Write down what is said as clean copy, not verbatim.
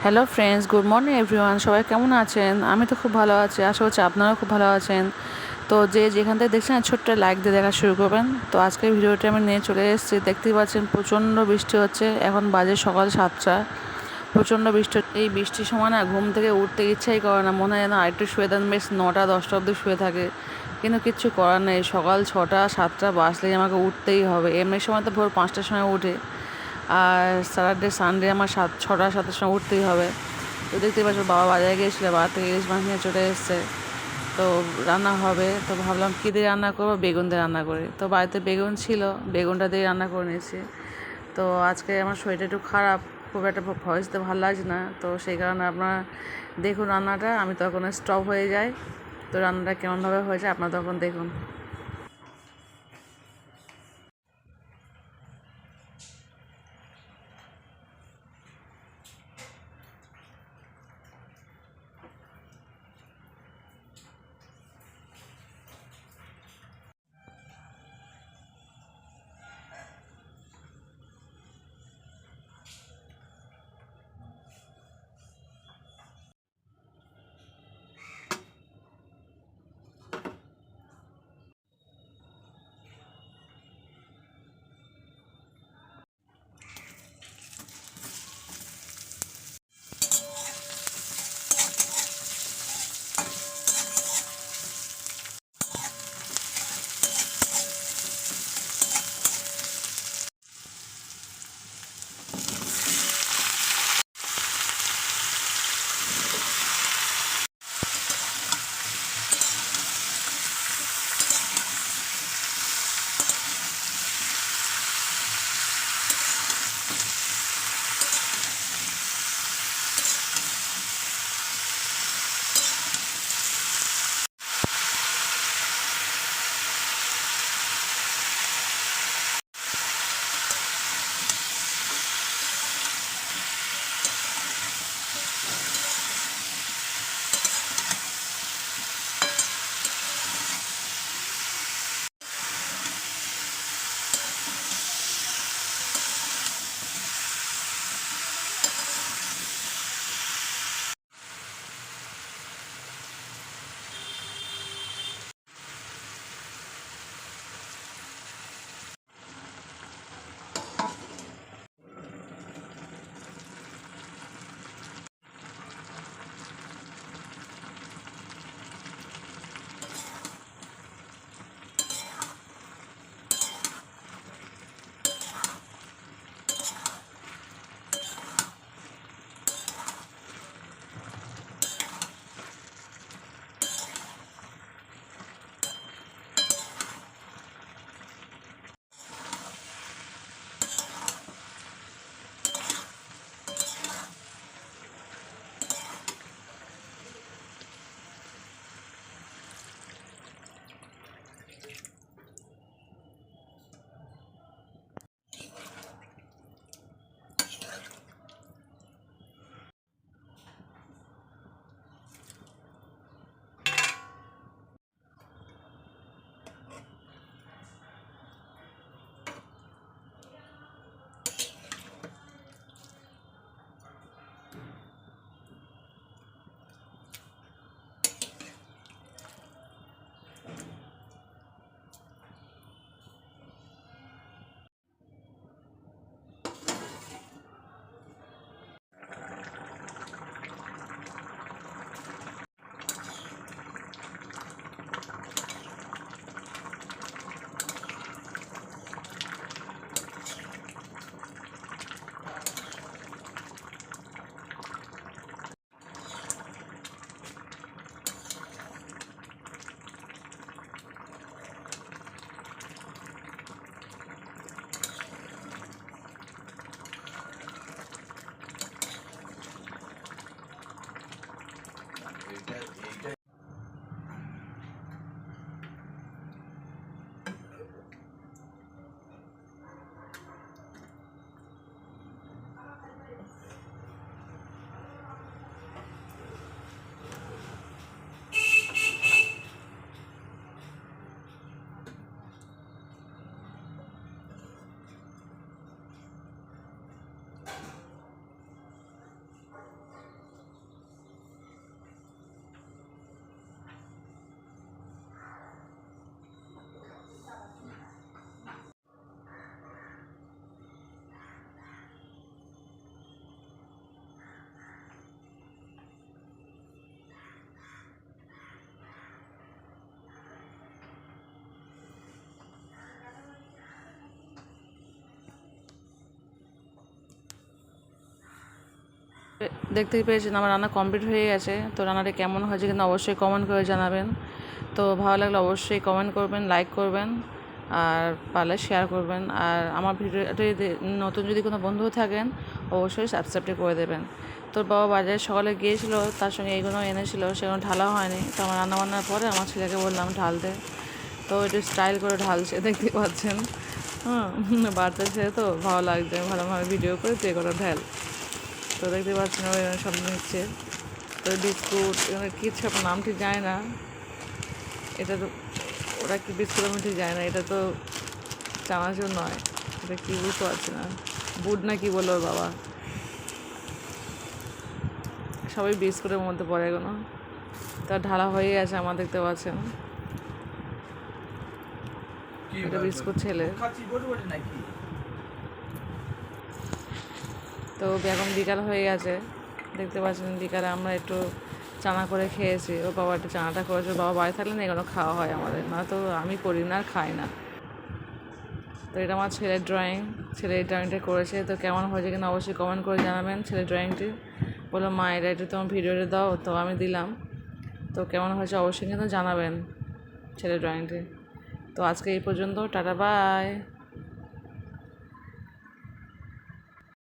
Hello friends, good morning everyone. সবাই কেমন আছেন? আমি তো খুব ভালো আছি, আশা করছি আপনারাও খুব ভালো আছেন। তো যে যেখান থেকে দেখছেন ছোট্ট লাইক দিয়ে দেখা শুরু করবেন। তো আজকের ভিডিওটি আমি নিয়ে চলে এসেছি। দেখতেই পাচ্ছেন প্রচণ্ড বৃষ্টি হচ্ছে, এখন বাজে সকাল 7টা। প্রচণ্ড বৃষ্টি, এই বৃষ্টির সময় না ঘুম থেকে উঠতে ইচ্ছাই করে না, মনে হয় যেন আরেকটু শুয়ে দেন, বেশ 9টা 10টা অবধি শুয়ে থাকে। কিন্তু কিচ্ছু করার নেই, সকাল 6টা 7টা বাজলেই আমাকে উঠতেই হবে। এমনি সময় তো ভোর 5টার সময় উঠে, আর স্যাটারডে সানডে আমার 6টা 7টার সময় উঠতেই হবে। তো দেখতে পাচ্ছ বাবা বাজারে গিয়েছিলো, বাবা থেকে ইলিশ মাছ নিয়ে চলে এসছে। তো রান্না হবে, তো ভাবলাম কী দিয়ে রান্না করবো, বেগুন দিয়ে রান্না করি। তো বাড়িতে বেগুন ছিল, বেগুনটা দিয়ে রান্না করে নিয়েছি। তো আজকে আমার শরীরটা একটু খারাপ, খুব একটা ভয়েস দিতে ভালো লাগছে না, তো সেই কারণে আপনারা দেখুন রান্নাটা। আমি তখন স্টপ হয়ে যাই, তো রান্নাটা কেমনভাবে হয়েছে আপনারা তখন দেখুন। দেখতেই পেয়েছেন আমার রান্না কমপ্লিট হয়ে গেছে। তো রান্নাটা কেমন হয়েছে কিন্তু অবশ্যই কমেন্ট করে জানাবেন। তো ভালো লাগলে অবশ্যই কমেন্ট করবেন, লাইক করবেন, আর পারলে শেয়ার করবেন। আর আমার ভিডিওটি নতুন যদি কোনো বন্ধু থাকেন অবশ্যই সাবস্ক্রাইবটি করে দেবেন। তোর বাবা বাজারে সকালে গিয়েছিলো, তার সঙ্গে এইগুলো এনেছিলো, সেগুলো ঢালা হয়নি। তো আমার রান্নাবান্নার পরে আমার ছেলেকে বললাম ঢালতে, তো একটু স্টাইল করে ঢালছে, দেখতে পাচ্ছেন। হ্যাঁ, বাড়তে ছেলে তো ভালো লাগছে, ভালোভাবে ভিডিও করে তুই করে ঢাল। তো দেখতে পাচ্ছেন ওই সব নিচ্ছে। তো বিস্কুট এগুলো কী সব নাম ঠিক জানি না, এটা তো ওরা কি বিস্কুট আমি ঠিক জানি না, এটা তো চানাচুর নয়, এটা কী বুঝতে পারছি না, বুট না কি বললো ওর বাবা। সবাই বিস্কুটের মধ্যে পড়ে এগুলো। তা ঢালা হয়ে গেছে আমার, দেখতে পাচ্ছেন। এটা বিস্কুট ছেলে। তো এখন বিকাল হয়ে গেছে, দেখতে পাচ্ছেন। বিকালে আমরা একটু চানা করে খেয়েছি, ওর বাবা একটু চানাটা করেছে। বাবা বাড়ি থাকলে না এগুলো খাওয়া হয় আমাদের, না তো আমি করি না আর খাই না। তো এটা আমার ছেলের ড্রয়িং, ছেলে এই ড্রয়িংটা করেছে। তো কেমন হয়েছে কিনা অবশ্যই কমেন্ট করে জানাবেন। ছেলের ড্রয়িংটি বললো মা এটা একটু তোমার ভিডিওতে দাও, তো আমি দিলাম। তো কেমন হয়েছে অবশ্যই কিন্তু জানাবেন ছেলের ড্রয়িংটি। তো আজকে এই পর্যন্ত, টাটা বাই।